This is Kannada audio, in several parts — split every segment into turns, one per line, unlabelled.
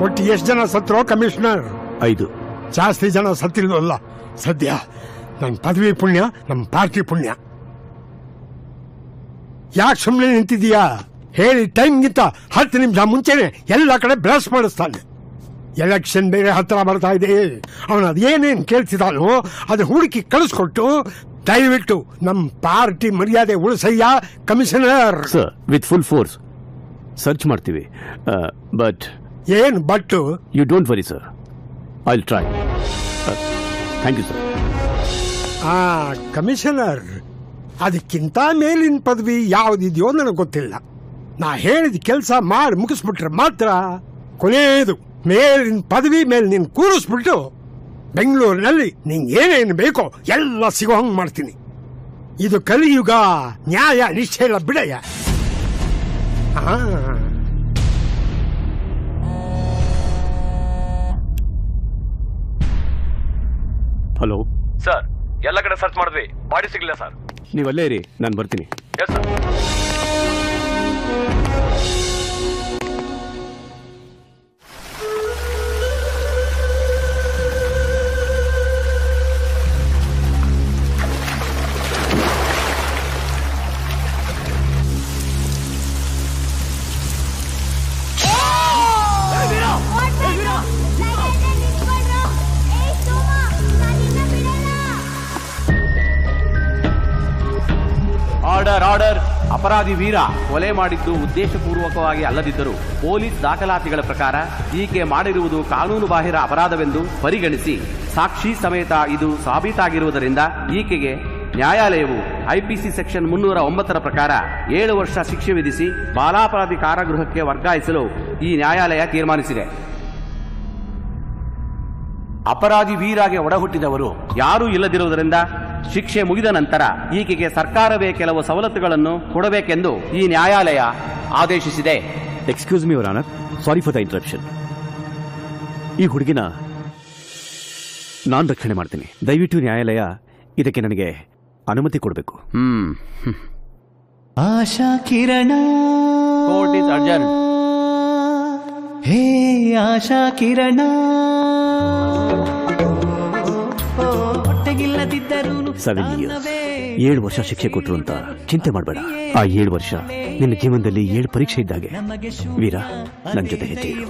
ಒಟ್ಟು ಎಷ್ಟು ಜನ ಸತ್ರೋ ಕಮಿಷನರ್?
5.
ಜಾಸ್ತಿ ಜನ ಸತ್ತಿಲ್ವಲ್ಲ. ಸದ್ಯ ನನ್ನ ಪದವಿ ಪುಣ್ಯ, ನಮ್ಮ ಪಾರ್ಟಿ ಪುಣ್ಯ. ಯಾಕೆ ಸುಮ್ಮನೆ ನಿಂತಿದೀಯಾ? ಹೇಳಿ ಟೈಮ್ಗಿಂತ 10 ನಿಮಿಷ ಮುಂಚೆನೆ ಎಲ್ಲ ಕಡೆ ಬ್ಲಾಸ್ಟ್ ಮಾಡಿಸ್ತಾನೆ. ಎಲೆಕ್ಷನ್ ಬೇರೆ ಹತ್ರ ಬರ್ತಾ ಇದೆ. ಅವನು ಅದೇನೇನು ಕೇಳ್ತಿದ್ದಾನೋ ಅದು ಹುಡುಕಿ ಕಳಿಸ್ಕೊಟ್ಟು ದಯವಿಟ್ಟು ನಮ್ಮ ಪಾರ್ಟಿ ಮರ್ಯಾದೆ ಉಳಿಸಯ್ಯ commissioner.
Sir, with full force search ಮಾಡ್ತೀವಿ. ಬಟ್
ಏನು but?
You don't worry sir, I will try. Thank you sir.
Commissioner, ಅದಕ್ಕಿಂತ ಮೇಲಿನ ಪದವಿ ಯಾವುದಿದೆಯೋ ನನಗೆ ಗೊತ್ತಿಲ್ಲ. ನಾ ಹೇಳಿದ ಕೆಲಸ ಮಾಡಿ ಮುಗಿಸ್ಬಿಟ್ರೆ ಮಾತ್ರ ಕೊನೆಯದು ಮೇಲಿನ ಪದವಿ ಮೇಲೆ ನೀನು ಕೂರಿಸ್ಬಿಟ್ಟು ಬೆಂಗಳೂರಿನಲ್ಲಿ ನಿಂಗೆ ಏನೇನು ಬೇಕೋ ಎಲ್ಲ ಸಿಗೋ ಹಂಗೆ ಮಾಡ್ತೀನಿ. ಇದು ಕಲಿಯುಗ, ನ್ಯಾಯ ನಿಶ್ಚಯ ಬಿಡಯ್ಯ.
ಹಲೋ
ಸರ್, ಎಲ್ಲ ಕಡೆ ಸರ್ಚ್ ಮಾಡಿದ್ವಿ, ಬಾಡಿ ಸಿಗಲಿಲ್ಲ ಸರ್.
ನೀವು ಅಲ್ಲೇ ಇರಿ, ನಾನು ಬರ್ತೀನಿ.
Yes sir.
Order order. ಅಪರಾಧಿ ವೀರ ಕೊಲೆ ಮಾಡಿದ್ದು ಉದ್ದೇಶಪೂರ್ವಕವಾಗಿ ಅಲ್ಲದಿದ್ದರೂ ಪೊಲೀಸ್ ದಾಖಲಾತಿಗಳ ಪ್ರಕಾರ ಈಕೆ ಮಾಡಿರುವುದು ಕಾನೂನು ಬಾಹಿರ ಅಪರಾಧವೆಂದು ಪರಿಗಣಿಸಿ ಸಾಕ್ಷಿ ಸಮೇತ ಇದು ಸಾಬೀತಾಗಿರುವುದರಿಂದ ಈಕೆಗೆ ನ್ಯಾಯಾಲಯವು ಐಪಿಸಿ ಸೆಕ್ಷನ್ 309 ಪ್ರಕಾರ 7 ವರ್ಷ ಶಿಕ್ಷೆ ವಿಧಿಸಿ ಬಾಲಾಪರಾಧಿ ಕಾರಾಗೃಹಕ್ಕೆ ವರ್ಗಾಯಿಸಲು ಈ ನ್ಯಾಯಾಲಯ ತೀರ್ಮಾನಿಸಿದೆ. ಅಪರಾಧಿ ವೀರಾಗೆ ಒಡಹುಟ್ಟಿದವರು ಯಾರೂ ಇಲ್ಲದಿರುವುದರಿಂದ ಶಿಕ್ಷೆ ಮುಗಿದ ನಂತರ ಈಕೆಗೆ ಸರ್ಕಾರವೇ ಕೆಲವು ಸವಲತ್ತುಗಳನ್ನು ಕೊಡಬೇಕೆಂದು ಈ ನ್ಯಾಯಾಲಯ ಆದೇಶಿಸಿದೆ.
Excuse me your honour, sorry for the interruption. ಈ ಹುಡುಗಿನ ನಾನು ರಕ್ಷಣೆ ಮಾಡ್ತೀನಿ. ದಯವಿಟ್ಟು ನ್ಯಾಯಾಲಯ ಇದಕ್ಕೆ ನನಗೆ ಅನುಮತಿ ಕೊಡಬೇಕು.
Asha Kirana,
court is adjourn.
Hey Asha Kirana, ಹೊಟ್ಟೆಗಿಲ್ಲದಿದ್ದರೂ
7 years, 7 ವರ್ಷ ಶಿಕ್ಷೆ ಕೊಟ್ಟರು ಅಂತ ಚಿಂತೆ ಮಾಡಬೇಡ. ಆ 7 ವರ್ಷ ನಿನ್ನ ಜೀವನದಲ್ಲಿ 7 ಪರೀಕ್ಷೆ ಇದ್ದಾಗೆ. ವೀರ, ನನ್ನ ಜೊತೆ ಹೆಜ್ಜೆ ಇಡು.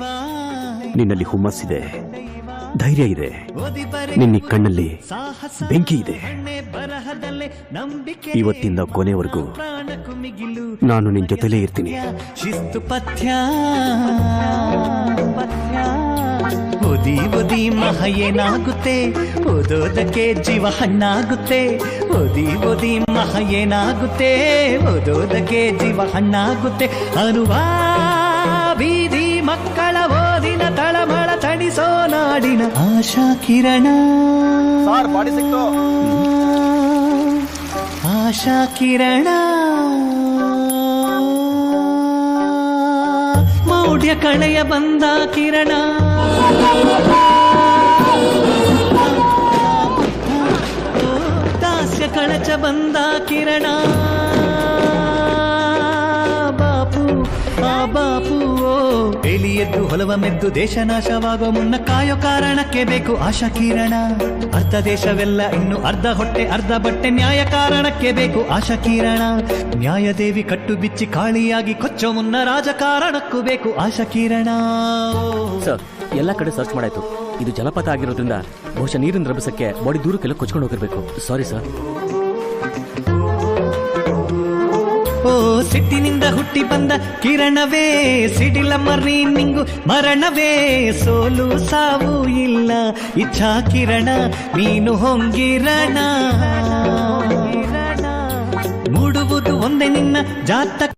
ನಿನ್ನಲ್ಲಿ ಹುಮ್ಮಸ್ಸಿದೆ, ಧೈರ್ಯ ಇದೆ, ನಿನ್ನ ಕಣ್ಣಲ್ಲಿ ಬೆಂಕಿ ಇದೆ. ಇವತ್ತಿಂದ ಕೊನೆವರೆಗೂ ನಾನು ನಿನ್ನ ಜೊತೆಲೇ ಇರ್ತೀನಿ.
ಶಿಸ್ತು ಪಥ್ಯ ಓದಿ ಓದಿ ಮಹ ಏನಾಗುತ್ತೆ, ಓದೋದಕ್ಕೆ ಜೀವ ಹಣ್ಣಾಗುತ್ತೆ. ಓದಿ ಓದಿ ಮಹ ಏನಾಗುತ್ತೆ, ಓದೋದಕ್ಕೆ ಜೀವ ಹಣ್ಣಾಗುತ್ತೆ. ಅನುವಾ ಬೀದಿ ಮಕ್ಕಳ ಓದಿನ ತಳಮಳ ತಣಿಸೋ ನಾಡಿನ ಆಶಾ ಕಿರಣ.
ಬಾಡಿ ಸಿಕ್ತು.
ಆಶಾ ಕಿರಣ, ಮೌಢ್ಯ ಕಳೆಯ ಬಂದ ಕಿರಣ. ದಾಸ್ಯ ಕಳಚ ಬಂದ ಕಿರಣ. ಬಾಪು ಆ ಬಾಪು ಎಲಿಯದ್ದು ಹೊಲವ ಮೆದ್ದು ದೇಶ ನಾಶವಾಗೋ ಮುನ್ನ ಕಾಯೋ ಕಾರಣಕ್ಕೆ ಬೇಕು ಆಶಾ ಕಿರಣ. ಅರ್ಧ ದೇಶವೆಲ್ಲ ಇನ್ನು ಅರ್ಧ ಹೊಟ್ಟೆ ಅರ್ಧ ಬಟ್ಟೆ, ನ್ಯಾಯ ಕಾರಣಕ್ಕೆ ಬೇಕು ಆಶಾ ಕಿರಣ. ನ್ಯಾಯದೇವಿ ಕಟ್ಟು ಬಿಚ್ಚಿ ಕಾಳಿಯಾಗಿ ಕೊಚ್ಚೋ ಮುನ್ನ ರಾಜಕಾರಣಕ್ಕೂ ಬೇಕು ಆಶಾ ಕಿರಣ.
ಸರ್, ಎಲ್ಲ ಕಡೆ ಸರ್ಚ್ ಮಾಡಾಯ್ತು. ಇದು ಜಲಪಾತ ಆಗಿರೋದ್ರಿಂದ ಬಹುಶಃ ನೀರಿನ ರಭಸಕ್ಕೆ ಬಾಡಿ ದೂರಕ್ಕೆಲ್ಲ ಕೊಚ್ಕೊಂಡು ಹೋಗಿರ್ಬೇಕು. Sorry sir.
ಓ ಸಿಟ್ಟಿನಿಂದ ಹುಟ್ಟಿ ಬಂದ ಕಿರಣವೇ, ಸಿಡಿಲ ಮರೀನಿಂಗು ಮರಣವೇ. ಸೋಲು ಸಾವು ಇಲ್ಲ ಇಚ್ಛಾ ಕಿರಣ, ನೀನು ಹೊಂಗಿರಣ. ಮೂಡುವುದು ಒಂದೇ ನಿನ್ನ ಜಾತಕ.